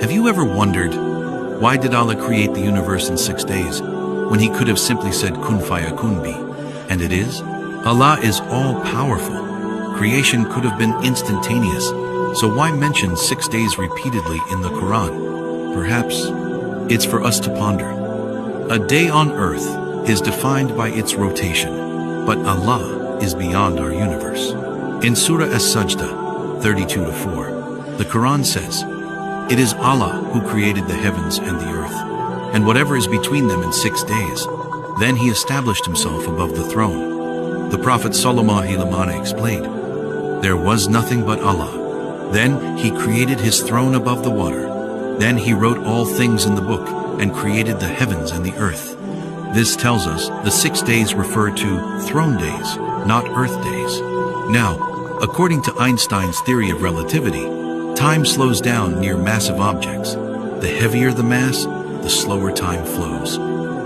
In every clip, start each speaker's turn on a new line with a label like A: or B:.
A: Have you ever wondered, why did Allah create the universe in 6 days, when He could have simply said kun fayakun be? And it is. Allah is all-powerful. Creation could have been instantaneous, so why mention 6 days repeatedly in the Quran? Perhaps it's for us to ponder. A day on earth is defined by its rotation, but Allah is beyond our universe. In Surah As-Sajda 32-4, the Quran says, "It is Allah who created the heavens and the earth, and whatever is between them in 6 days. Then He established Himself above the throne." The Prophet ﷺ explained, "There was nothing but Allah. Then He created His throne above the water. Then He wrote all things in the book and created the heavens and the earth." This tells us the 6 days refer to throne days, not earth days. Now, according to Einstein's theory of relativity, time slows down near massive objects. The heavier the mass, the slower time flows,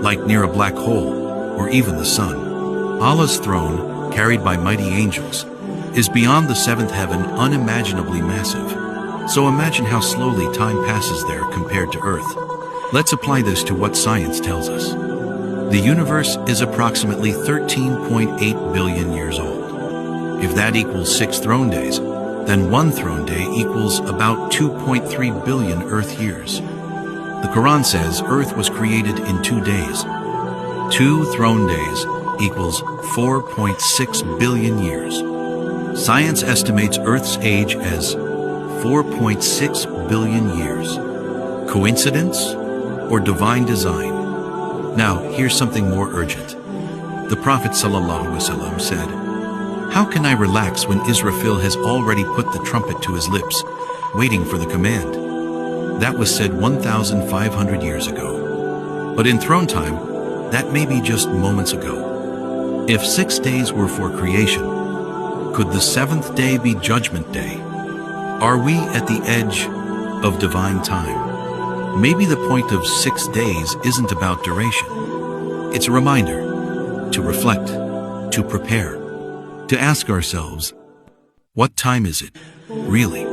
A: like near a black hole or even the sun. Allah's throne, carried by mighty angels, is beyond the seventh heaven, unimaginably massive. So imagine how slowly time passes there compared to Earth. Let's apply this to what science tells us. The universe is approximately 13.8 billion years old. If that equals 6 throne days, then 1 throne day equals about 2.3 billion Earth years. The Quran says Earth was created in 2 days. 2 throne days equals 4.6 billion years. Science estimates Earth's age as 4.6 billion years. Coincidence or divine design? Now, here's something more urgent. The Prophet ﷺ said, "How can I relax when Israfil has already put the trumpet to his lips, waiting for the command?" That was said 1,500 years ago. But in throne time, that may be just moments ago. If 6 days were for creation, could the 7th day be Judgment Day? Are we at the edge of divine time? Maybe the point of 6 days isn't about duration. It's a reminder to reflect, to prepare, to ask ourselves, what time is it, really?